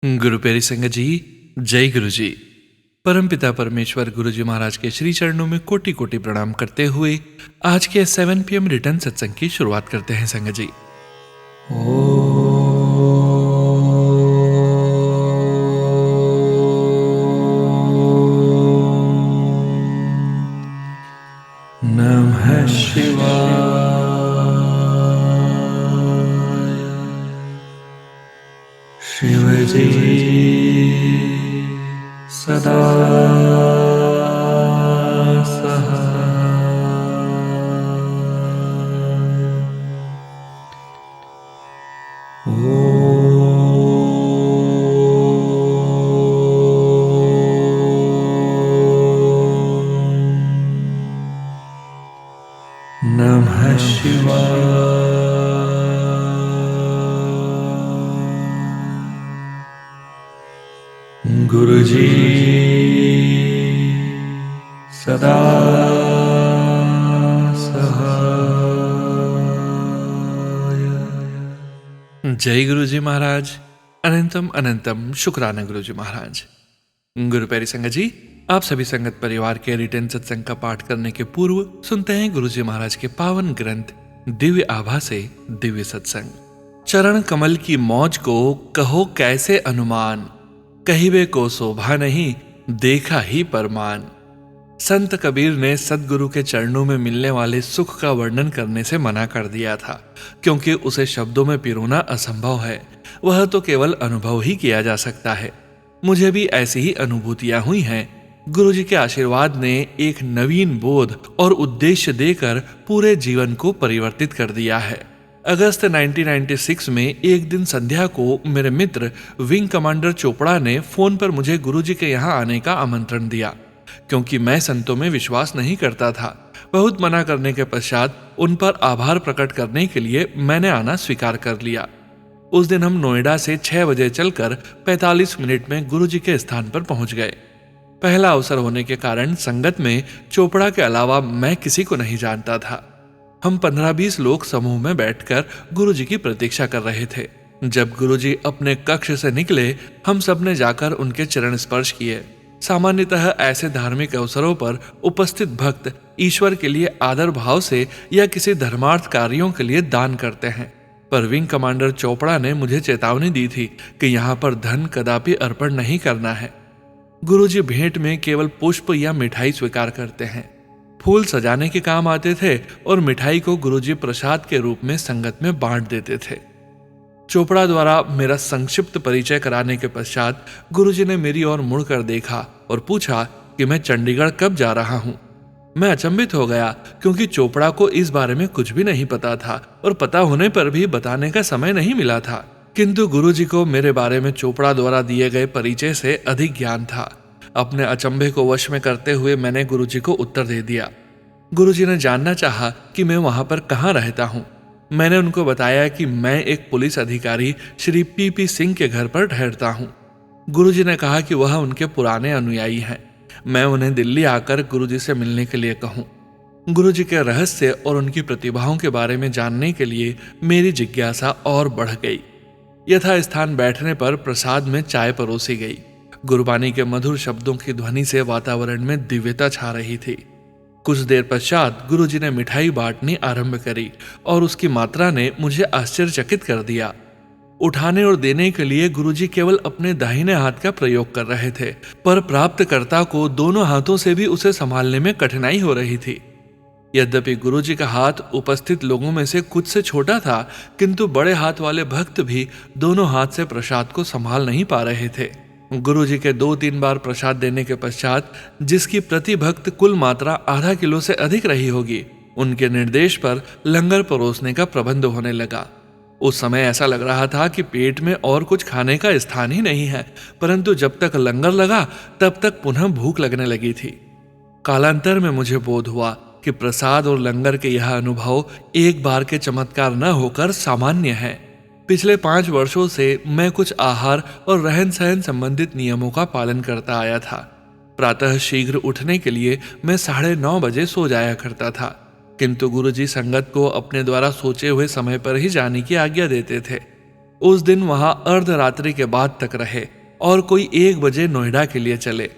गुरु प्यारी संगत जी, जय गुरु जी। परमपिता परमेश्वर गुरु जी महाराज के श्री चरणों में कोटि कोटि प्रणाम करते हुए आज के 7 PM रिटर्न सत्संग की शुरुआत करते हैं संगत जी। नमः शिवाय। शिव जी सदा नमः शिवाय। गुरु जी सदा सहाय। जय गुरु जी महाराज। अनंतम अनंतम शुक्राना गुरु जी महाराज। गुरु प्यारी संगत जी, आप सभी संगत परिवार के रिटर्न सत्संग का पाठ करने के पूर्व सुनते हैं गुरु जी महाराज के पावन ग्रंथ दिव्य आभा से दिव्य सत्संग। चरण कमल की मौज को कहो कैसे अनुमान, कहिबे को शोभा नहीं देखा ही परमान। संत कबीर ने सदगुरु के चरणों में मिलने वाले सुख का वर्णन करने से मना कर दिया था, क्योंकि उसे शब्दों में पिरोना असंभव है। वह तो केवल अनुभव ही किया जा सकता है। मुझे भी ऐसी ही अनुभूतियां हुई हैं। गुरुजी के आशीर्वाद ने एक नवीन बोध और उद्देश्य देकर पूरे जीवन को परिवर्तित कर दिया है। अगस्त 1996 में एक दिन संध्या को मेरे मित्र विंग कमांडर चोपड़ा ने फोन पर मुझे गुरुजी के यहाँ आने का आमंत्रण दिया। क्योंकि मैं संतों में विश्वास नहीं करता था, बहुत मना करने के पश्चात उन पर आभार प्रकट करने के लिए मैंने आना स्वीकार कर लिया। उस दिन हम नोएडा से 6 बजे चलकर 45 मिनट में गुरुजी के स्थान पर पहुंच गए। पहला अवसर होने के कारण संगत में चोपड़ा के अलावा मैं किसी को नहीं जानता था। हम 15-20 लोग समूह में बैठकर गुरुजी की प्रतीक्षा कर रहे थे। जब गुरुजी अपने कक्ष से निकले, हम सब ने जाकर उनके चरण स्पर्श किए। सामान्यतः ऐसे धार्मिक अवसरों पर उपस्थित भक्त ईश्वर के लिए आदर भाव से या किसी धर्मार्थ कार्यों के लिए दान करते हैं, पर विंग कमांडर चोपड़ा ने मुझे चेतावनी दी थी कि यहाँ पर धन कदापि अर्पण नहीं करना है। गुरुजी भेंट में केवल पुष्प या मिठाई स्वीकार करते हैं। फूल सजाने के काम आते थे और मिठाई को गुरुजी प्रसाद के रूप में संगत में बांट देते थे। चोपड़ा द्वारा मेरा संक्षिप्त परिचय कराने के पश्चात गुरुजी ने मेरी ओर मुड़कर देखा और पूछा कि मैं चंडीगढ़ कब जा रहा हूँ। मैं अचंभित हो गया, क्योंकि चोपड़ा को इस बारे में कुछ भी नहीं पता था और पता होने पर भी बताने का समय नहीं मिला था। किंतु गुरुजी को मेरे बारे में चोपड़ा द्वारा दिए गए परिचय से अधिक ज्ञान था। अपने अचंभे को वश में करते हुए मैंने गुरुजी को उत्तर दे दिया। गुरुजी ने जानना चाहा कि मैं वहां पर कहाँ रहता हूँ। मैंने उनको बताया कि मैं एक पुलिस अधिकारी श्री PP सिंह के घर पर ठहरता हूँ। गुरुजी ने कहा कि वह उनके पुराने अनुयायी हैं। मैं उन्हें दिल्ली आकर गुरुजी से मिलने के लिए कहूँ। गुरुजी के रहस्य और उनकी प्रतिभाओं के बारे में जानने के लिए मेरी जिज्ञासा और बढ़ गई। यथा स्थान बैठने पर प्रसाद में चाय परोसी गई। गुरबानी के मधुर शब्दों की ध्वनि से वातावरण में दिव्यता छा रही थी। कुछ देर पश्चात गुरुजी ने मिठाई बांटनी आरंभ करी और उसकी मात्रा ने मुझे आश्चर्यचकित कर दिया। उठाने और देने के लिए गुरुजी केवल अपने दाहिने हाथ का प्रयोग कर रहे थे, पर प्राप्तकर्ता को दोनों हाथों से भी उसे संभालने में कठिनाई हो रही थी। यद्यपि गुरुजी का हाथ उपस्थित लोगों में से कुछ से छोटा था, किंतु बड़े हाथ वाले भक्त भी दोनों हाथ से प्रसाद को संभाल नहीं पा रहे थे। गुरुजी के 2-3 बार प्रसाद देने के पश्चात, जिसकी प्रति भक्त कुल मात्रा आधा किलो से अधिक रही होगी, उनके निर्देश पर लंगर परोसने का प्रबंध होने लगा। उस समय ऐसा लग रहा था कि पेट में और कुछ खाने का स्थान ही नहीं है, परंतु जब तक लंगर लगा तब तक पुनः भूख लगने लगी थी। कालांतर में मुझे बोध हुआ कि प्रसाद और लंगर के यह अनुभव एक बार के चमत्कार न होकर सामान्य है। पिछले 5 वर्षों से मैं कुछ आहार और रहन सहन संबंधित नियमों का पालन करता आया था। प्रातः शीघ्र उठने के लिए मैं 9:30 बजे सो जाया करता था, किंतु गुरुजी संगत को अपने द्वारा सोचे हुए समय पर ही जाने की आज्ञा देते थे। उस दिन वहां अर्धरात्रि के बाद तक रहे और कोई 1 बजे नोएडा के लिए चले।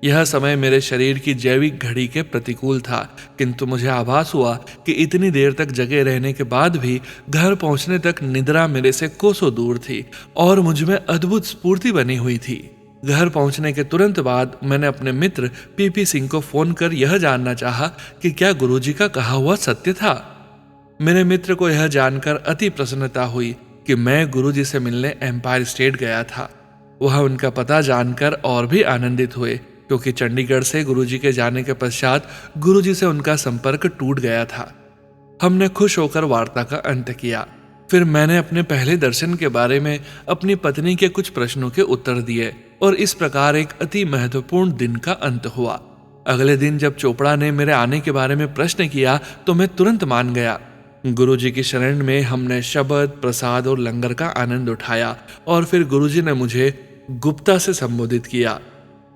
यह समय मेरे शरीर की जैविक घड़ी के प्रतिकूल था, किंतु मुझे आभास हुआ कि इतनी देर तक जगे रहने के बाद भी घर पहुंचने तक निद्रा मेरे से कोसों दूर थी और मुझ में अद्भुत स्फूर्ति बनी हुई थी। घर पहुंचने के तुरंत बाद मैंने अपने मित्र पीपी सिंह को फोन कर यह जानना चाहा कि क्या गुरुजी का कहा हुआ सत्य था। मेरे मित्र को यह जानकर अति प्रसन्नता हुई कि मैं गुरुजी से मिलने एम्पायर स्टेट गया था। वह उनका पता जानकर और भी आनंदित हुए, क्योंकि चंडीगढ़ से गुरुजी के जाने के पश्चात गुरुजी से उनका संपर्क टूट गया था। हमने खुश होकर वार्ता का अंत किया। फिर मैंने अपने पहले दर्शन के बारे में अपनी पत्नी के कुछ प्रश्नों के उत्तर दिए और इस प्रकार एक अति महत्वपूर्ण दिन का अंत हुआ। अगले दिन जब चोपड़ा ने मेरे आने के बारे में प्रश्न किया तो मैं तुरंत मान गया। गुरुजी की शरण में हमने शब्द, प्रसाद और लंगर का आनंद उठाया और फिर गुरुजी ने मुझे गुप्ता से संबोधित किया।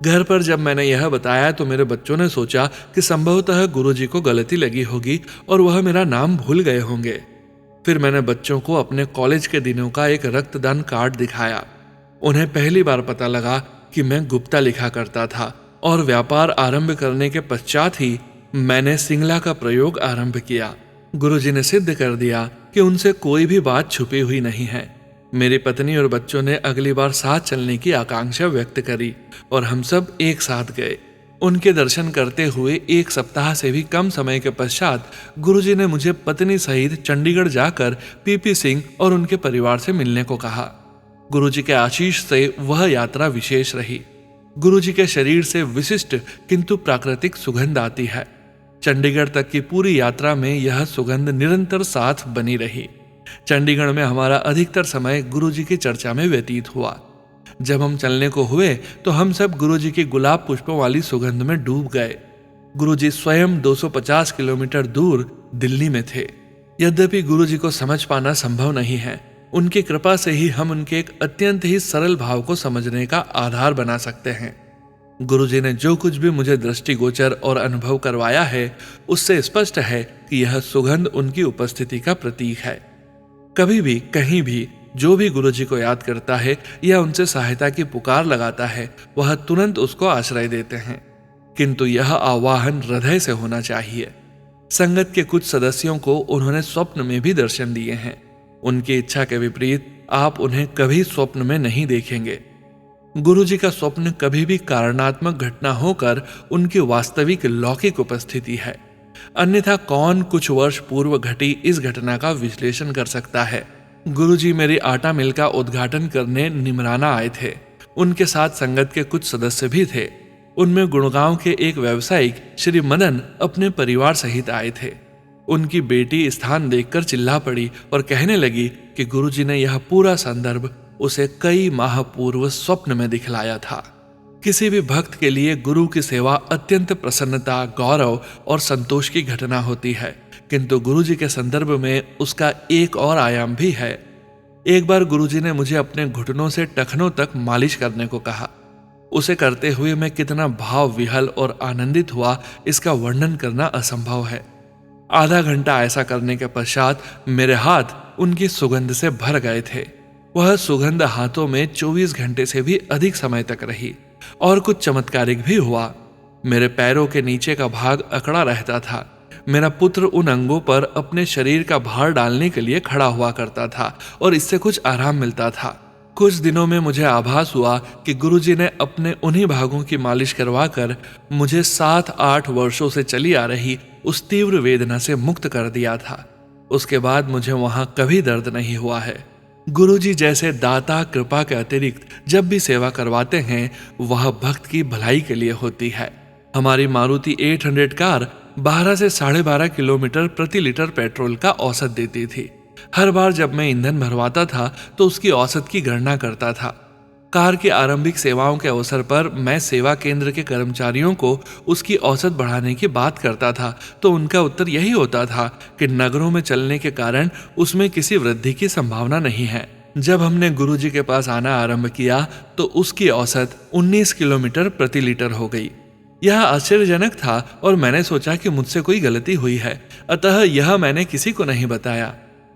घर पर जब मैंने यह बताया तो मेरे बच्चों ने सोचा कि संभवतः गुरुजी को गलती लगी होगी और वह मेरा नाम भूल गए होंगे। फिर मैंने बच्चों को अपने कॉलेज के दिनों का एक रक्तदान कार्ड दिखाया। उन्हें पहली बार पता लगा कि मैं गुप्ता लिखा करता था और व्यापार आरंभ करने के पश्चात ही मैंने सिंगला का प्रयोग आरंभ किया। गुरुजी ने सिद्ध कर दिया कि उनसे कोई भी बात छुपी हुई नहीं है। मेरी पत्नी और बच्चों ने अगली बार साथ चलने की आकांक्षा व्यक्त करी और हम सब एक साथ गए। उनके दर्शन करते हुए 1 सप्ताह से भी कम समय के पश्चात गुरुजी ने मुझे पत्नी सहित चंडीगढ़ जाकर पीपी सिंह और उनके परिवार से मिलने को कहा। गुरुजी के आशीष से वह यात्रा विशेष रही। गुरुजी के शरीर से विशिष्ट किंतु प्राकृतिक सुगंध आती है। चंडीगढ़ तक की पूरी यात्रा में यह सुगंध निरंतर साथ बनी रही। चंडीगढ़ में हमारा अधिकतर समय गुरुजी की चर्चा में व्यतीत हुआ। जब हम चलने को हुए तो हम सब गुरुजी की गुलाब पुष्पों वाली सुगंध में डूब गए। गुरुजी स्वयं 250 किलोमीटर दूर दिल्ली में थे। यद्यपि गुरुजी को समझ पाना संभव नहीं है, उनकी कृपा से ही हम उनके एक अत्यंत ही सरल भाव को समझने का आधार बना सकते हैं। गुरुजी ने जो कुछ भी मुझे दृष्टिगोचर और अनुभव करवाया है उससे स्पष्ट है कि यह सुगंध उनकी उपस्थिति का प्रतीक है। कभी भी कहीं भी जो भी गुरुजी को याद करता है या उनसे सहायता की पुकार लगाता है वह तुरंत उसको आश्रय देते हैं, किंतु यह आह्वान हृदय से होना चाहिए। संगत के कुछ सदस्यों को उन्होंने स्वप्न में भी दर्शन दिए हैं। उनकी इच्छा के विपरीत आप उन्हें कभी स्वप्न में नहीं देखेंगे। गुरुजी का स्वप्न कभी भी कारणात्मक घटना होकर उनकी वास्तविक लौकिक उपस्थिति है, अन्यथा कौन कुछ वर्ष पूर्व घटी इस घटना का विश्लेषण कर सकता है। गुरुजी मेरी आटा मिल का उद्घाटन करने निमराना आए थे। उनके साथ संगत के कुछ सदस्य भी थे। उनमें गुड़गांव के एक व्यावसायिक श्री मदन अपने परिवार सहित आए थे। उनकी बेटी स्थान देखकर चिल्ला पड़ी और कहने लगी कि गुरुजी ने यह पूरा संदर्भ उसे कई माह पूर्व स्वप्न में दिखलाया था। किसी भी भक्त के लिए गुरु की सेवा अत्यंत प्रसन्नता, गौरव और संतोष की घटना होती है, किंतु गुरुजी के संदर्भ में उसका एक और आयाम भी है। एक बार गुरुजी ने मुझे अपने घुटनों से टखनों तक मालिश करने को कहा। उसे करते हुए मैं कितना भाव विहल और आनंदित हुआ इसका वर्णन करना असंभव है। आधा घंटा ऐसा करने के पश्चात मेरे हाथ उनकी सुगंध से भर गए थे। वह सुगंध हाथों में 24 घंटे से भी अधिक समय तक रही और कुछ चमत्कारिक भी हुआ। मेरे पैरों के नीचे का भाग अकड़ा रहता था। मेरा पुत्र उन अंगों पर अपने शरीर का भार डालने के लिए खड़ा हुआ करता था और इससे कुछ आराम मिलता था। कुछ दिनों में मुझे आभास हुआ कि गुरुजी ने अपने उन्हीं भागों की मालिश करवाकर मुझे 7-8 वर्षों से चली आ रही उस तीव्र वेदना से मुक्त कर दिया था। उसके बाद मुझे वहां कभी दर्द नहीं हुआ है। गुरुजी जैसे दाता कृपा के अतिरिक्त जब भी सेवा करवाते हैं वह भक्त की भलाई के लिए होती है। हमारी मारुति 800 कार 12 से 12.5 किलोमीटर प्रति लीटर पेट्रोल का औसत देती थी। हर बार जब मैं ईंधन भरवाता था तो उसकी औसत की गणना करता था। कार की आरंभिक सेवाओं के अवसर पर मैं सेवा केंद्र के कर्मचारियों को उसकी औसत बढ़ाने की बात करता था तो उनका उत्तर यही होता था कि नगरों में चलने के कारण उसमें किसी वृद्धि की संभावना नहीं है। जब हमने गुरुजी के पास आना आरंभ किया तो उसकी औसत 19 किलोमीटर प्रति लीटर हो गई। यह आश्चर्यजनक था और मैंने सोचा कि मुझसे कोई गलती हुई है, अतः यह मैंने किसी को नहीं बताया।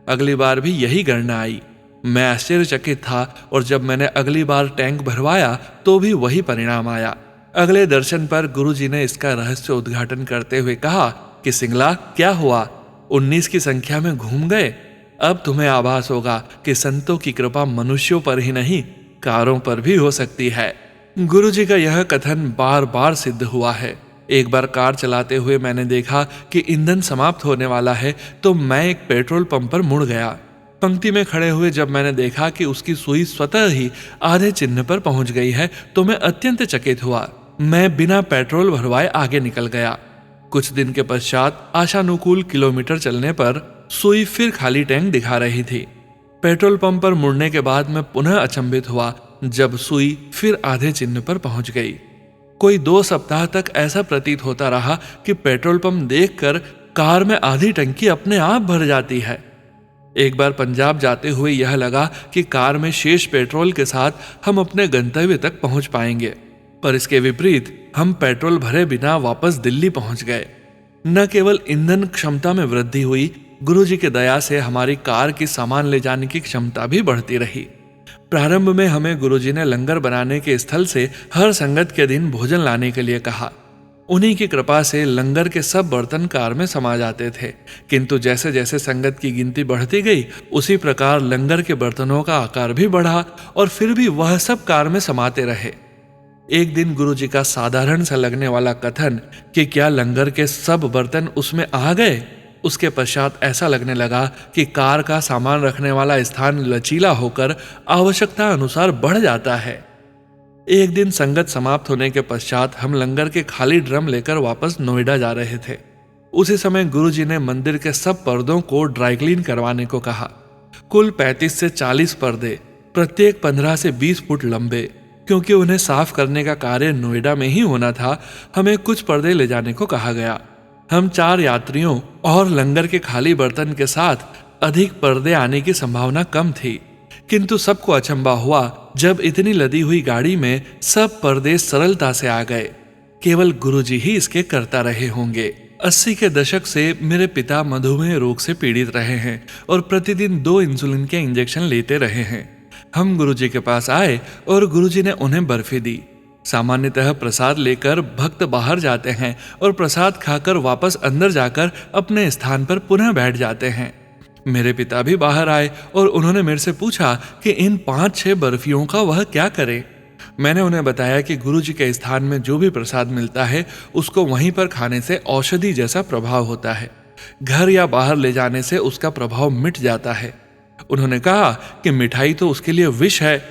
अगली बार भी यही गणना आई। मैं आश्चर्यचकित था और जब मैंने अगली बार टैंक भरवाया तो भी वही परिणाम आया। अगले दर्शन पर गुरुजी ने इसका रहस्य उद्घाटन करते हुए कहा कि सिंगला, क्या हुआ, 19 की संख्या में घूम गए? अब तुम्हें आभास होगा कि संतों की कृपा मनुष्यों पर ही नहीं, कारों पर भी हो सकती है। गुरुजी का यह कथन बार बार सिद्ध हुआ है। एक बार कार चलाते हुए मैंने देखा कि ईंधन समाप्त होने वाला है तो मैं एक पेट्रोल पंप पर मुड़ गया। पंक्ति में खड़े हुए जब मैंने देखा कि उसकी सुई स्वतः ही आधे चिन्ह पर पहुंच गई है तो मैं अत्यंत चकित हुआ। मैं बिना पेट्रोल भरवाए आगे निकल गया। कुछ दिन के पश्चात आशानुकूल किलोमीटर चलने पर सुई फिर खाली टैंक दिखा रही थी। पेट्रोल पंप पर मुड़ने के बाद मैं पुनः अचंभित हुआ जब सुई फिर आधे चिन्ह पर पहुंच गई। कोई 2 सप्ताह तक ऐसा प्रतीत होता रहा कि पेट्रोल पंप देखकर कार में आधी टंकी अपने आप भर जाती है। एक बार पंजाब जाते हुए यह लगा कि कार में शेष पेट्रोल के साथ हम अपने गंतव्य तक पहुंच पाएंगे, पर इसके विपरीत हम पेट्रोल भरे बिना वापस दिल्ली पहुंच गए। न केवल ईंधन क्षमता में वृद्धि हुई, गुरुजी की दया से हमारी कार की सामान ले जाने की क्षमता भी बढ़ती रही। प्रारंभ में हमें गुरुजी ने लंगर बनाने के स्थल से हर संगत के दिन भोजन लाने के लिए कहा। उन्हीं की कृपा से लंगर के सब बर्तन कार में समा जाते थे, किंतु जैसे जैसे संगत की गिनती बढ़ती गई उसी प्रकार लंगर के बर्तनों का आकार भी बढ़ा और फिर भी वह सब कार में समाते रहे। एक दिन गुरुजी का साधारण सा लगने वाला कथन कि क्या लंगर के सब बर्तन उसमें आ गए, उसके पश्चात ऐसा लगने लगा कि कार का सामान रखने वाला स्थान लचीला होकर आवश्यकता अनुसार बढ़ जाता है। एक दिन संगत समाप्त होने के पश्चात हम लंगर के खाली ड्रम लेकर वापस नोएडा जा रहे थे। उसी समय गुरुजी ने मंदिर के सब पर्दों को ड्राई क्लीन करवाने को कहा। कुल 35 से 40 पर्दे, प्रत्येक 15 से 20 फुट लंबे। क्योंकि उन्हें साफ करने का कार्य नोएडा में ही होना था, हमें कुछ पर्दे ले जाने को कहा गया। हम 4 यात्रियों और लंगर के खाली बर्तन के साथ अधिक पर्दे आने की संभावना कम थी, किंतु सबको अचंभा हुआ जब इतनी लदी हुई गाड़ी में सब पर्दे सरलता से आ गए। केवल गुरुजी ही इसके करता रहे होंगे। 80 के दशक से मेरे पिता मधुमेह रोग से पीड़ित रहे हैं और प्रतिदिन 2 इंसुलिन के इंजेक्शन लेते रहे हैं। हम गुरुजी के पास आए और गुरुजी ने उन्हें बर्फी दी। सामान्यतः प्रसाद लेकर भक्त बाहर जाते हैं और प्रसाद खाकर वापस अंदर जाकर अपने स्थान पर पुनः बैठ जाते हैं। मेरे पिता भी बाहर आए और उन्होंने मेरे से पूछा कि इन 5-6 बर्फियों का वह क्या करे। मैंने उन्हें बताया कि गुरुजी के स्थान में जो भी प्रसाद मिलता है उसको वहीं पर खाने से औषधि जैसा प्रभाव होता है, घर या बाहर ले जाने से उसका प्रभाव मिट जाता है। उन्होंने कहा कि मिठाई तो उसके लिए विष है।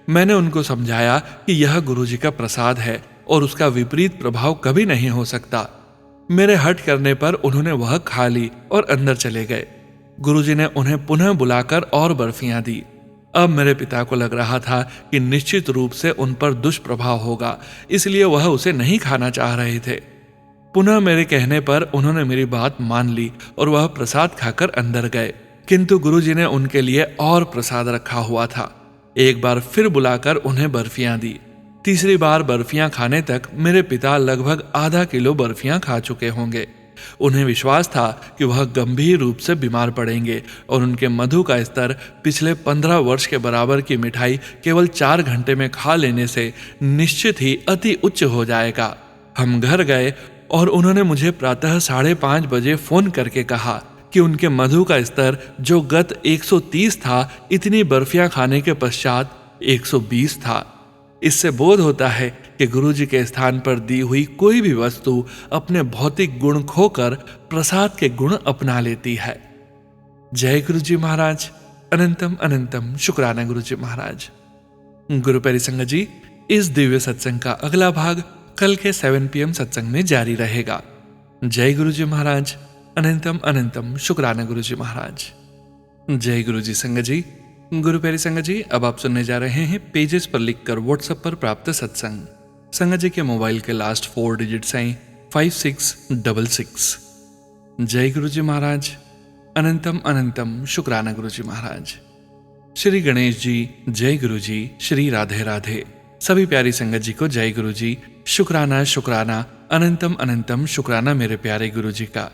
मैंने उनको समझाया कि यह गुरुजी का प्रसाद है और उसका विपरीत प्रभाव कभी नहीं हो सकता। मेरे हट करने पर उन्होंने वह खा ली और अंदर चले गए। गुरुजी ने उन्हें पुनः बुलाकर और बर्फियां दी। अब मेरे पिता को लग रहा था कि निश्चित रूप से उन पर दुष्प्रभाव होगा, इसलिए वह उसे नहीं खाना चाह रहे थे। पुनः मेरे कहने पर उन्होंने मेरी बात मान ली और वह प्रसाद खाकर अंदर गए, किंतु गुरुजी ने उनके लिए और प्रसाद रखा हुआ था। एक बार फिर बुलाकर उन्हें बर्फियां दी। तीसरी बार बर्फियां खाने तक मेरे पिता लगभग आधा किलो बर्फियां खा चुके होंगे। उन्हें विश्वास था कि वह गंभीर रूप से बीमार पड़ेंगे और उनके मधु का स्तर पिछले 15 वर्ष के बराबर की मिठाई केवल 4 घंटे में खा लेने से निश्चित ही अति उच्च हो जाएगा। हम घर गए और उन्होंने मुझे प्रातः 5:30 बजे फोन करके कहा कि उनके मधु का स्तर जो गत 130 था, इतनी बर्फियां खाने के पश्चात 120 था। इससे बोध होता है कि गुरुजी के स्थान पर दी हुई कोई भी वस्तु अपने भौतिक गुण खोकर प्रसाद के गुण अपना लेती है। जय गुरुजी महाराज। अनंतम अनंतम शुक्राना गुरुजी महाराज। गुरु प्यारी संगत जी, इस दिव्य सत्संग का अगला भाग कल के 7 PM सत्संग में जारी रहेगा। जय गुरुजी महाराज। अनंतम अनंतम शुक्राना गुरुजी महाराज। जय गुरुजी संगत जी। गुरु प्यारी संगत जी, अब आप सुनने जा रहे हैं पेजेस पर लिखकर व्हाट्सएप पर प्राप्त सत्संग। संगत जी के मोबाइल के लास्ट 4 डिजिट्स हैं 5666। जय गुरुजी महाराज। अनंतम अनंतम शुक्राना गुरुजी महाराज। श्री गणेश जी जय गुरुजी। श्री राधे राधे। सभी प्यारी संगत जी को जय गुरुजी। शुक्राना शुक्राना अनंतम अनंतम शुक्राना मेरे प्यारे गुरुजी का।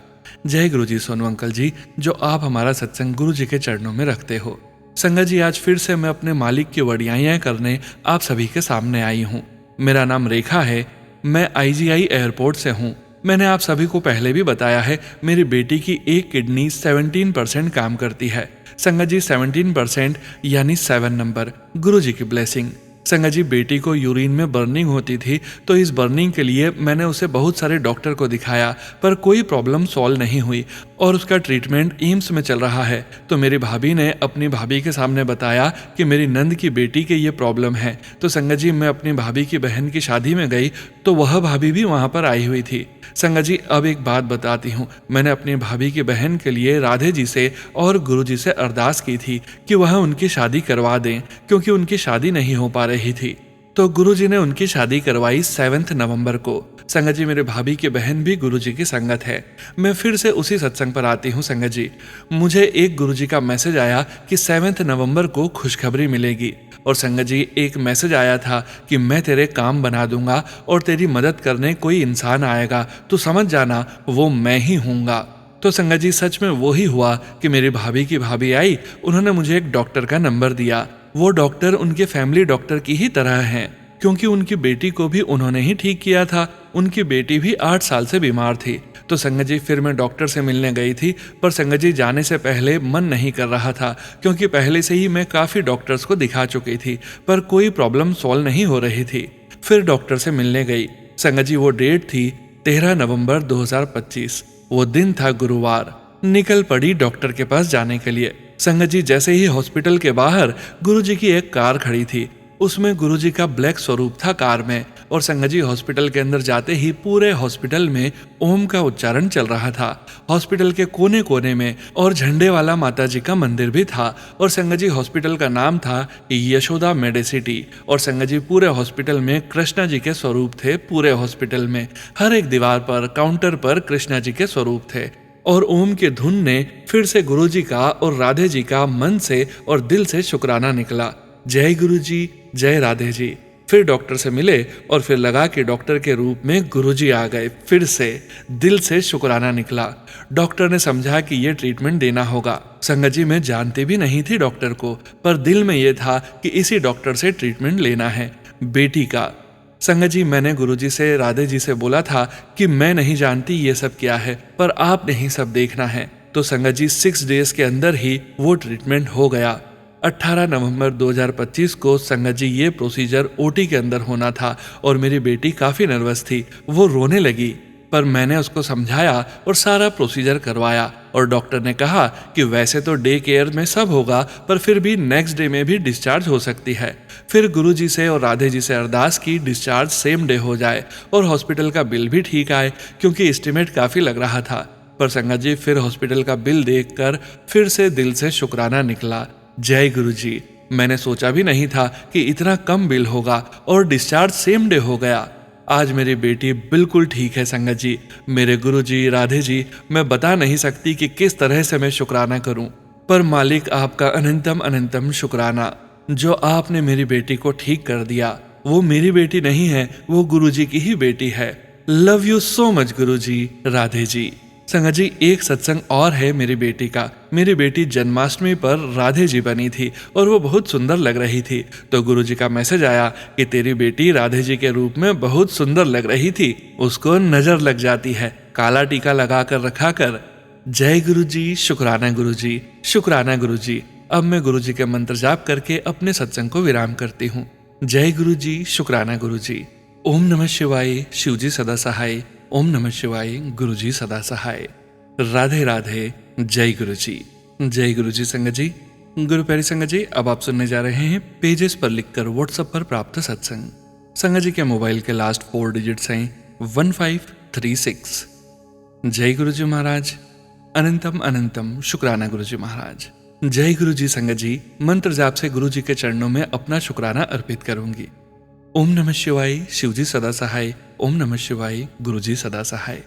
जय गुरुजी सोनू अंकल जी, जो आप हमारा सत्संग गुरुजी के चरणों में रखते हो। संगत जी, आज फिर से मैं अपने मालिक की वडियाइयाँ करने आप सभी के सामने आई हूँ। मेरा नाम रेखा है, मैं आईजीआई एयरपोर्ट से हूँ। मैंने आप सभी को पहले भी बताया है, मेरी बेटी की एक किडनी 17% काम करती है। संगत जी, 17% यानी 7 नंबर, गुरु जी की ब्लेसिंग। संगत जी, बेटी को यूरिन में बर्निंग होती थी, तो इस बर्निंग के लिए मैंने उसे बहुत सारे डॉक्टर को दिखाया, पर कोई प्रॉब्लम सॉल्व नहीं हुई और उसका ट्रीटमेंट एम्स में चल रहा है। तो मेरी भाभी ने अपनी भाभी के सामने बताया कि मेरी नंद की बेटी के ये प्रॉब्लम है। तो संगत जी, मैं अपनी भाभी की बहन की शादी में गई तो वह भाभी भी वहां पर आई हुई थी। संगत जी, अब एक बात बताती हूँ, मैंने अपनी भाभी की बहन के लिए राधे जी से और गुरु जी से अरदास की थी कि वह उनकी शादी करवा दें, क्योंकि उनकी शादी नहीं हो पा रही थी। तो गुरु जी ने उनकी शादी करवाई 7 नवंबर को। संगत जी, मेरे भाभी की बहन भी गुरु जी की संगत है। मैं फिर से उसी सत्संग पर आती हूँ। संगत जी, मुझे एक गुरु जी का मैसेज आया कि 7 नवंबर को खुशखबरी मिलेगी। और संगत जी, एक मैसेज आया था कि मैं तेरे काम बना दूंगा और तेरी मदद करने कोई इंसान आएगा, तो समझ जाना वो मैं ही हूँगा। तो संगत जी, सच में वो ही हुआ कि मेरी भाभी की भाभी आई, उन्होंने मुझे एक डॉक्टर का नंबर दिया। वो डॉक्टर उनके फैमिली डॉक्टर की ही तरह हैं, क्योंकि उनकी बेटी को भी उन्होंने ही ठीक किया था। उनकी बेटी भी 8 साल से बीमार थी। तो संगत जी, फिर मैं डॉक्टर से मिलने गई थी, पर संगत जी, जाने से पहले मन नहीं कर रहा था, क्योंकि पहले से ही मैं काफ़ी डॉक्टर्स को दिखा चुकी थी, पर कोई प्रॉब्लम सॉल्व नहीं हो रही थी। फिर डॉक्टर से मिलने गई। संगत जी, वो डेट थी 13 नवंबर 2025। वो दिन था गुरुवार। निकल पड़ी डॉक्टर के पास जाने के लिए। संगत जी, जैसे ही हॉस्पिटल के बाहर गुरुजी की एक कार खड़ी थी, उसमें गुरुजी का ब्लैक स्वरूप था कार में। और संगत जी, हॉस्पिटल के अंदर जाते ही पूरे हॉस्पिटल में ओम का उच्चारण चल रहा था। हॉस्पिटल के कोने कोने में और झंडे वाला माता जी का मंदिर भी था। और संगत जी, हॉस्पिटल का नाम था यशोदा मेडिसिटी। और संगत जी, पूरे हॉस्पिटल में कृष्णा जी के स्वरूप थे। पूरे हॉस्पिटल में हर एक दीवार पर, काउंटर पर कृष्णा जी के स्वरूप थे। और ओम के धुन ने फिर से गुरुजी का और राधे जी का मन से और दिल से शुक्राना निकला। जय गुरुजी, जय राधे जी। फिर डॉक्टर से मिले और फिर लगा कि डॉक्टर के रूप में गुरुजी आ गए। फिर से दिल से शुक्राना निकला। डॉक्टर ने समझा कि ये ट्रीटमेंट देना होगा। संगत जी, मैं जानती भी नहीं थी डॉक्टर को, पर दिल में ये था कि इसी डॉक्टर से ट्रीटमेंट लेना है बेटी का। संगत जी, मैंने गुरुजी से, राधे जी से बोला था कि मैं नहीं जानती ये सब क्या है, पर आपने ही सब देखना है। तो संगत जी, 6 डेज के अंदर ही वो ट्रीटमेंट हो गया। 18 नवंबर 2025 को संगत जी, ये प्रोसीजर ओटी के अंदर होना था और मेरी बेटी काफ़ी नर्वस थी। वो रोने लगी, पर मैंने उसको समझाया और सारा प्रोसीजर करवाया। और डॉक्टर ने कहा कि वैसे तो डे केयर में सब होगा, पर फिर भी नेक्स्ट डे में भी डिस्चार्ज हो सकती है। फिर गुरुजी से और राधे जी से अरदास की डिस्चार्ज सेम डे हो जाए और हॉस्पिटल का बिल भी ठीक आए, क्योंकि एस्टिमेट काफ़ी लग रहा था। पर संगत जी, फिर हॉस्पिटल का बिल देखकर फिर से दिल से शुक्राना निकला। जय गुरुजी। मैंने सोचा भी नहीं था कि इतना कम बिल होगा और डिस्चार्ज सेम डे हो गया। आज मेरी बेटी बिल्कुल ठीक है। संगत जी, मेरे गुरुजी, राधे जी, मैं बता नहीं सकती कि किस तरह से मैं शुक्राना करूं, पर मालिक आपका अनंतम अनंतम शुक्राना, जो आपने मेरी बेटी को ठीक कर दिया। वो मेरी बेटी नहीं है, वो गुरुजी की ही बेटी है। लव यू सो मच गुरुजी, राधे जी। संगत जी, एक सत्संग और है मेरी बेटी का। मेरी बेटी जन्माष्टमी पर राधे जी बनी थी और वो बहुत सुंदर लग रही थी। तो गुरुजी का मैसेज आया कि तेरी बेटी राधे जी के रूप में बहुत सुंदर लग रही थी, उसको नजर लग जाती है, काला टीका लगा कर रखा कर। जय गुरुजी, शुक्राना गुरुजी, शुक्राना गुरुजी। अब मैं गुरुजी के मंत्र जाप करके अपने सत्संग को विराम करती हूँ। जय गुरुजी, शुक्राना गुरुजी। ओम नमः शिवाय, शिवजी सदा सहाय। ओम नमः शिवाय, गुरुजी सदा सहाय। राधे राधे, जय गुरुजी, जय गुरुजी। संगत जी, गुरु प्यारी संगत जी, अब आप सुनने जा रहे हैं पेजेस पर लिखकर व्हाट्सएप पर प्राप्त सत्संग। संगत जी के मोबाइल के लास्ट 4 डिजिट्स हैं 1536। जय गुरुजी महाराज, अनंतम अनंतम शुक्राना गुरुजी महाराज। जय गुरुजी। संगत जी, मंत्र जाप से गुरुजी के चरणों में अपना शुक्राना अर्पित करूंगी। ओम नमः शिवाय, शिवजी सदा सहाय। ओम नमः शिवाय, गुरुजी सदा सहाय।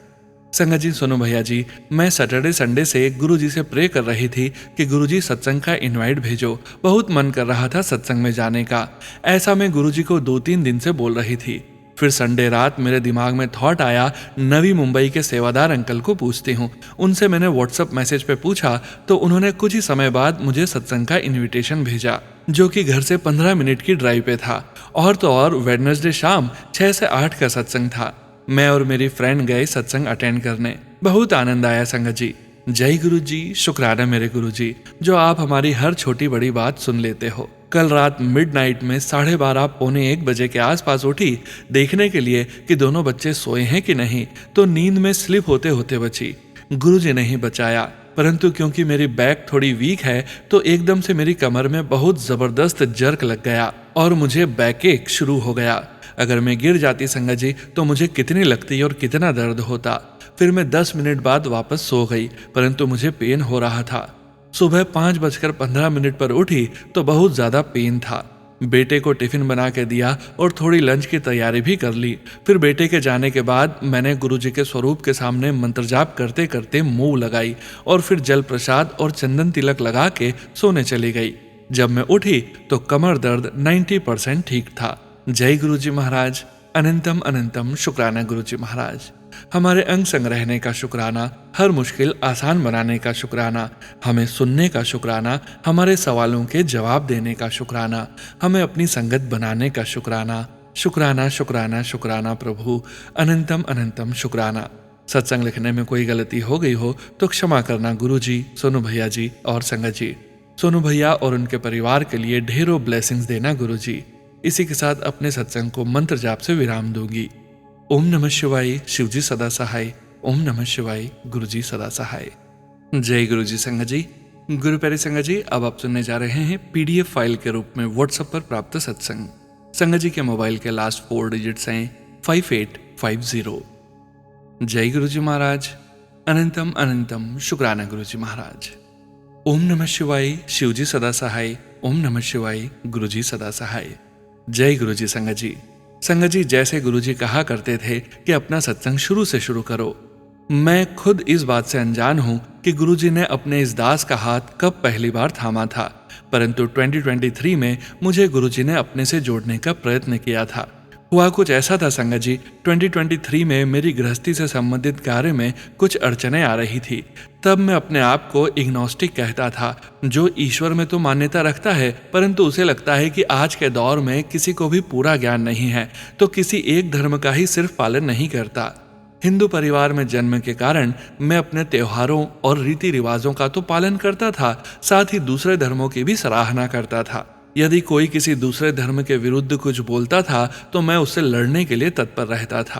संगत जी, सुनो भैया जी, मैं सैटरडे संडे से गुरुजी से प्रे कर रही थी कि गुरुजी सत्संग का इनवाइट भेजो। बहुत मन कर रहा था सत्संग में जाने का। ऐसा मैं गुरुजी को 2-3 दिन से बोल रही थी। फिर संडे रात मेरे दिमाग में थॉट आया, नवी मुंबई के सेवादार अंकल को पूछती हूँ। उनसे मैंने व्हाट्सएप मैसेज पे पूछा तो उन्होंने कुछ ही समय बाद मुझे सत्संग का इनविटेशन भेजा, जो कि घर से 15 मिनट की ड्राइव पे था। और तो और वेडनेसडे शाम 6 से 8 का सत्संग था। मैं और मेरी फ्रेंड गए सत्संग अटेंड करने। बहुत आनंद आया संगत जी। जय गुरु जी, शुक्राना मेरे गुरु जी, जो आप हमारी हर छोटी बड़ी बात सुन लेते हो। कल रात मिडनाइट में 12:30 पौने 1 बजे के आसपास उठी देखने के लिए कि दोनों बच्चे सोए हैं कि नहीं, तो नींद में स्लिप होते होते बची। गुरुजी ने ही बचाया, परंतु क्योंकि मेरी बैक थोड़ी वीक है तो एकदम से मेरी कमर में बहुत जबरदस्त जर्क लग गया और मुझे बैक एक शुरू हो गया। अगर मैं गिर जाती संगत जी तो मुझे कितनी लगती और कितना दर्द होता। फिर मैं 10 मिनट बाद वापस सो गई, परंतु मुझे पेन हो रहा था। सुबह 5:15 पर उठी तो बहुत ज्यादा पेन था। बेटे को टिफिन बना के दिया और थोड़ी लंच की तैयारी भी कर ली। फिर बेटे के जाने के बाद मैंने गुरुजी के स्वरूप के सामने मंत्र जाप करते करते मुंह लगाई और फिर जल प्रसाद और चंदन तिलक लगा के सोने चली गई। जब मैं उठी तो कमर दर्द 90% ठीक था। जय गुरुजी महाराज। अनंतम अनंतम शुक्राना गुरुजी महाराज। हमारे अंग संग रहने का शुक्राना, हर मुश्किल आसान बनाने का शुक्राना, हमें सुनने का शुक्राना, हमारे सवालों के जवाब देने का शुक्राना, हमें अपनी संगत बनाने का शुक्राना। शुक्राना शुक्राना शुक्राना प्रभु। अनंतम अनंतम शुक्राना। सत्संग लिखने में कोई गलती हो गई हो तो क्षमा करना गुरुजी, सोनू भैया जी और संगत जी। सोनू भैया और उनके परिवार के लिए ढेरों ब्लेसिंग्स देना गुरुजी। इसी के साथ अपने सत्संग को मंत्र जाप से विराम दूंगी। ओम नमः शिवाय, शिवजी सदा सहाय। ओम नमः शिवाय, गुरुजी सदा सहाय। जय गुरुजी संगत जी। गुरु प्यारे संगत जी, अब आप सुनने जा रहे हैं PDF फाइल के रूप में व्हाट्सएप पर प्राप्त सत्संग। संगत जी के मोबाइल के लास्ट 4 डिजिट्स हैं 5850। जय गुरुजी महाराज। अनंतम अनंतम शुक्राना गुरुजी महाराज। ओम नमः शिवाय, शिवजी सदा सहाय। ओम नमः शिवाय, गुरुजी सदा सहाय। जय गुरुजी संगत जी। संगत जी, जैसे गुरुजी कहा करते थे कि अपना सत्संग शुरू से शुरू करो, मैं खुद इस बात से अनजान हूं कि गुरुजी ने अपने इस दास का हाथ कब पहली बार थामा था, परंतु 2023 में मुझे गुरुजी ने अपने से जोड़ने का प्रयत्न किया था। हुआ कुछ ऐसा था संगत जी, 2023 में मेरी गृहस्थी से संबंधित कार्य में कुछ अड़चने आ रही थी। तब मैं अपने आप को इग्नोस्टिक कहता था, जो ईश्वर में तो मान्यता रखता है, परंतु उसे लगता है कि आज के दौर में किसी को भी पूरा ज्ञान नहीं है तो किसी एक धर्म का ही सिर्फ पालन नहीं करता। हिंदू परिवार में जन्म के कारण मैं अपने त्योहारों और रीति रिवाजों का तो पालन करता था, साथ ही दूसरे धर्मों की भी सराहना करता था। यदि कोई किसी दूसरे धर्म के विरुद्ध कुछ बोलता था तो मैं उससे लड़ने के लिए तत्पर रहता था।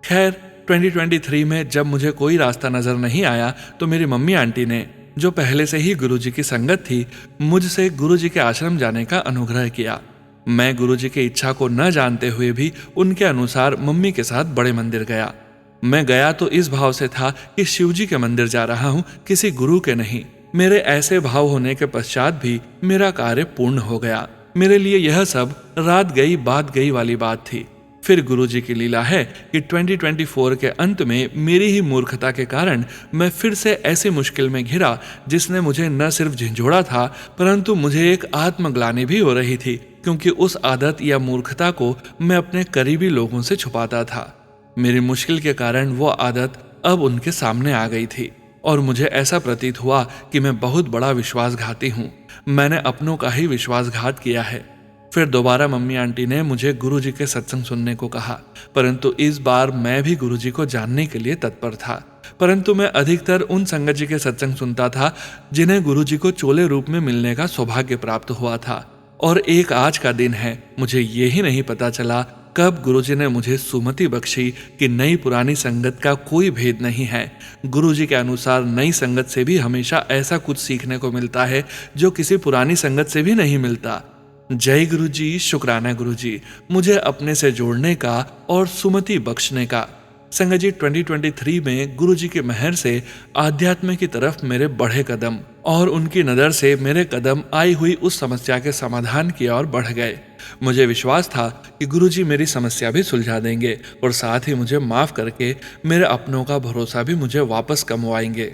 खैर 2023 में जब मुझे कोई रास्ता नजर नहीं आया तो मेरी मम्मी आंटी ने, जो पहले से ही गुरुजी की संगत थी, मुझसे गुरुजी के आश्रम जाने का अनुग्रह किया। मैं गुरुजी की इच्छा को न जानते हुए भी उनके अनुसार मम्मी के साथ बड़े मंदिर गया। मैं गया तो इस भाव से था कि शिवजी के मंदिर जा रहा हूं, किसी गुरु के नहीं। मेरे ऐसे भाव होने के पश्चात भी मेरा कार्य पूर्ण हो गया। मेरे लिए यह सब रात गई बात गई वाली बात थी। फिर गुरुजी की लीला है कि 2024 के अंत में मेरी ही मूर्खता के कारण मैं फिर से ऐसी मुश्किल में घिरा जिसने मुझे न सिर्फ झंझोड़ा था, परंतु मुझे एक आत्मग्लानि भी हो रही थी, क्योंकि उस आदत या मूर्खता को मैं अपने करीबी लोगों से छुपाता था। मेरी मुश्किल के कारण वो आदत अब उनके सामने आ गई थी और मुझे ऐसा प्रतीत हुआ कि मैं बहुत बड़ा विश्वासघाती हूँ। मैंने अपनों का ही विश्वासघात किया है। फिर दोबारा मम्मी आंटी ने मुझे गुरुजी के सत्संग सुनने को कहा, परंतु इस बार मैं भी गुरुजी को जानने के लिए तत्पर था। परंतु मैं अधिकतर उन संगत जी के सत्संग सुनता था जिन्हें गुरुजी को चोले रूप में मिलने का सौभाग्य प्राप्त हुआ था। और एक आज का दिन है, मुझे ये ही नहीं पता चला कब गुरुजी ने मुझे सुमति बख्शी कि नई पुरानी संगत का कोई भेद नहीं है। गुरुजी के अनुसार नई संगत से भी हमेशा ऐसा कुछ सीखने को मिलता है जो किसी पुरानी संगत से भी नहीं मिलता। जय गुरुजी, शुक्राना गुरुजी, मुझे अपने से जोड़ने का और सुमति बख्शने का। संगत जी, 2023 में गुरुजी के मेहर से आध्यात्म की तरफ मेरे बढ़े कदम और उनकी नज़र से मेरे कदम आई हुई उस समस्या के समाधान की ओर बढ़ गए। मुझे विश्वास था कि गुरुजी मेरी समस्या भी सुलझा देंगे और साथ ही मुझे माफ करके मेरे अपनों का भरोसा भी मुझे वापस कमवाएंगे।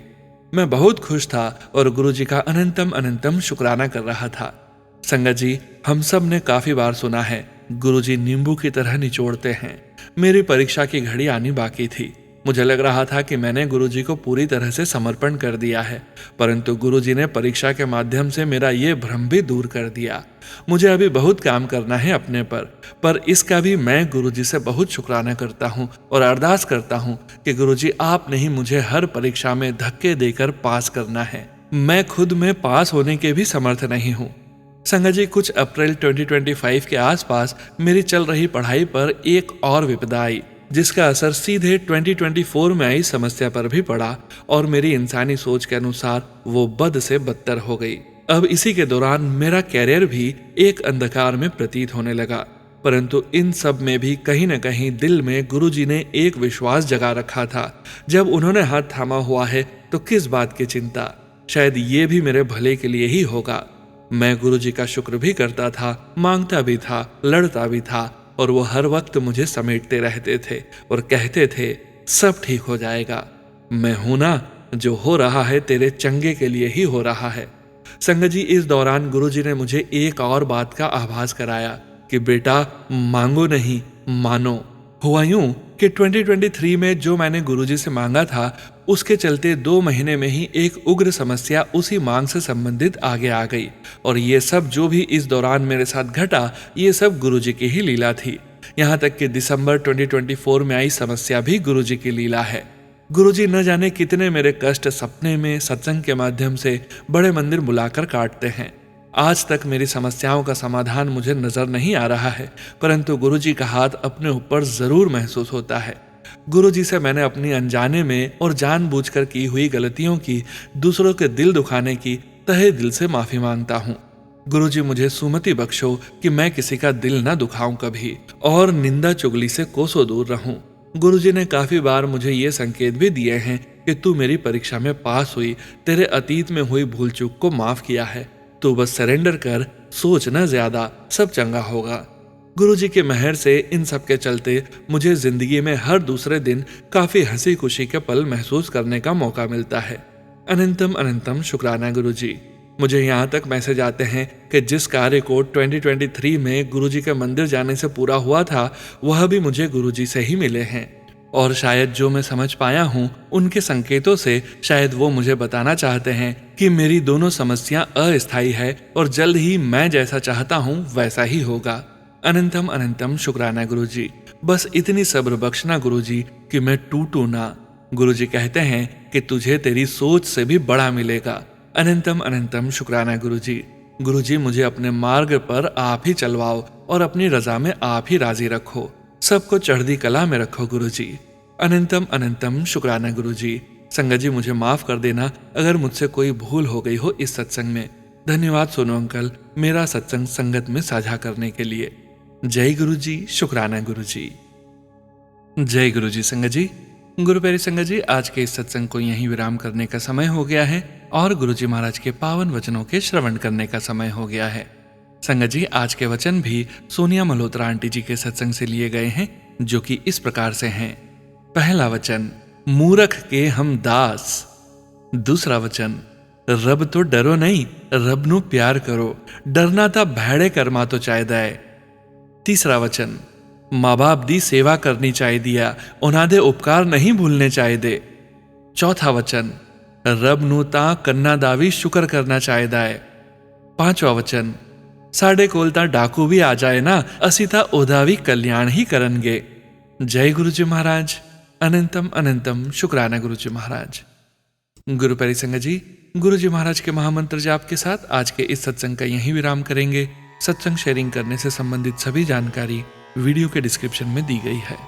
मैं बहुत खुश था और गुरुजी का अनंतम अनंतम शुक्राना कर रहा था। संगत जी, हम सब ने काफी बार सुना है गुरुजी नींबू की तरह निचोड़ते हैं, मेरी परीक्षा की घड़ी आनी बाकी थी। मुझे लग रहा था कि मैंने गुरुजी को पूरी तरह से समर्पण कर दिया है, परंतु गुरुजी ने परीक्षा के माध्यम से मेरा ये भ्रम भी दूर कर दिया। मुझे अभी बहुत काम करना है अपने पर इसका भी मैं गुरुजी से बहुत शुक्राना करता हूँ और अरदास करता हूँ कि गुरुजी आपने ही मुझे हर परीक्षा में धक्के देकर पास करना है। मैं खुद में पास होने के भी समर्थ नहीं हूँ। संगत जी, कुछ अप्रैल 2025 के आसपास मेरी चल रही पढ़ाई पर एक और विपदा आई, जिसका असर सीधे 2024 में आई समस्या पर भी पड़ा और मेरी इंसानी सोच के अनुसार वो बद से बदतर हो गई। अब इसी के दौरान मेरा कैरियर भी एक अंधकार में प्रतीत होने लगा, परंतु इन सब में भी कहीं न कहीं दिल में गुरुजी ने एक विश्वास जगा रखा था। जब उन्होंने हाथ थामा हुआ है तो किस बात की चिंता, शायद ये भी मेरे भले के लिए ही होगा। मैं गुरुजी का शुक्र भी करता था, मांगता भी था, लड़ता भी था, और वो हर वक्त मुझे समेटते रहते थे और कहते थे सब ठीक हो जाएगा। मैं हूं ना, जो हो रहा है तेरे चंगे के लिए ही हो रहा है। संगत जी, इस दौरान गुरुजी ने मुझे एक और बात का आभास कराया कि बेटा, मांगो नहीं मानो। हुआ यूं कि 2023 में जो मैंने गुरुजी से मांगा था, उसके चलते 2 महीने में ही एक उग्र समस्या उसी मांग से संबंधित आगे आ गई, और ये सब जो भी इस दौरान मेरे साथ घटा, ये सब गुरुजी की ही लीला थी। यहाँ तक कि दिसंबर 2024 में आई समस्या भी गुरुजी की लीला है। गुरुजी न जाने कितने मेरे कष्ट सपने में सत्संग के माध्यम से बड़े मंदिर बुलाकर काटते हैं। आज तक मेरी समस्याओं का समाधान मुझे नजर नहीं आ रहा है, परंतु गुरुजी का हाथ अपने ऊपर जरूर महसूस होता है। गुरुजी से मैंने अपनी अनजाने में और जानबूझकर की हुई गलतियों की, दूसरों के दिल दुखाने की तहे दिल से माफी मांगता हूँ। गुरुजी, मुझे सुमति बख्शो कि मैं किसी का दिल न दुखाऊं कभी, और निंदा चुगली से कोसों दूर रहूं। गुरुजी ने काफी बार मुझे ये संकेत भी दिए हैं कि तू मेरी परीक्षा में पास हुई, तेरे अतीत में हुई भूल चूक को माफ किया है, तू बस सरेंडर कर, सोच न ज्यादा, सब चंगा होगा। गुरुजी के मेहर से इन सब के चलते मुझे जिंदगी में हर दूसरे दिन काफी हंसी खुशी के पल महसूस करने का मौका मिलता है। अनंतम अनंतम शुक्राना गुरुजी। मुझे यहाँ तक मैसेज आते हैं कि जिस कार्य को 2023 में गुरुजी के मंदिर जाने से पूरा हुआ था, वह भी मुझे गुरुजी से ही मिले हैं, और शायद जो मैं समझ पाया हूँ उनके संकेतों से शायद वो मुझे बताना चाहते हैं कि मेरी दोनों समस्या अस्थायी है और जल्द ही मैं जैसा चाहता हूँ वैसा ही होगा। अनंतम अनंतम शुक्राना गुरुजी। बस इतनी सब्र बख्शना गुरुजी कि मैं टूटू ना। गुरुजी कहते हैं कि तुझे तेरी सोच से भी बड़ा मिलेगा। अनंतम अनंतम शुक्राना गुरुजी। गुरुजी, मुझे अपने मार्ग पर आप ही चलवाओ और अपनी रजा में आप ही राजी रखो, सबको चढ़दी कला में रखो गुरुजी। अनंतम अनंतम शुक्राना गुरुजी। संगत जी, मुझे माफ कर देना अगर मुझसे कोई भूल हो गई हो इस सत्संग में। धन्यवाद सोनू अंकल, मेरा सत्संग संगत में साझा करने के लिए। जय गुरुजी। शुक्राना गुरुजी। जय गुरुजी। संगत जी, गुरु प्यारी संगत जी, आज के इस सत्संग को यहीं विराम करने का समय हो गया है और गुरुजी महाराज के पावन वचनों के श्रवण करने का समय हो गया है। संगत जी, आज के वचन भी सोनिया मल्होत्रा आंटी जी के सत्संग से लिए गए हैं, जो कि इस प्रकार से हैं। पहला वचन, मूरख के हम दास। दूसरा वचन, रब तो डरो नहीं, रब नु प्यार करो, डरना था भैड़े कर्मा तो चाहदा है। तीसरा वचन, माँ बाप दी सेवा करनी चाहे दिया, उन्हां दे उपकार नहीं भूलने चाहे दे। चौथा वचन, रब नू तां कन्ना दा भी शुक्र करना चाहदा है। पांचवा वचन, साडे कोल तां डाकू भी आ जाए ना, असी तां ओदा भी कल्याण ही करनगे। जय गुरु जी महाराज। अनंतम अनंतम शुक्राना गुरु जी महाराज। गुरु प्यारी संगत जी, गुरु जी महाराज के महामंत्र जाप के साथ आज के इस सत्संग का यहीं विराम करेंगे। सत्संग शेयरिंग करने से संबंधित सभी जानकारी वीडियो के डिस्क्रिप्शन में दी गई है।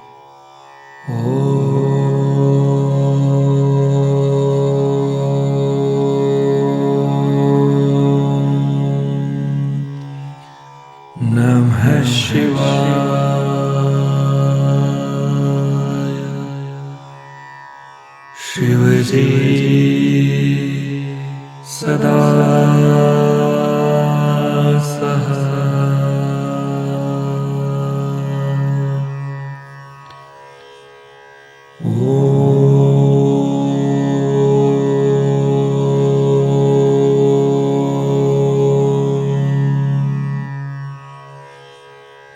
नमः शिवाय। शिव जी सदा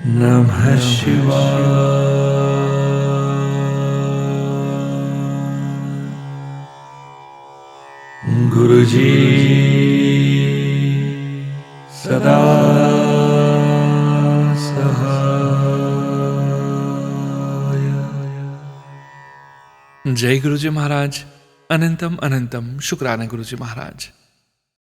नमः शिवाय। गुरुजी सदा सहाय। जय गुरुजी महाराज। अनंतम अनंतम शुक्राना गुरुजी महाराज।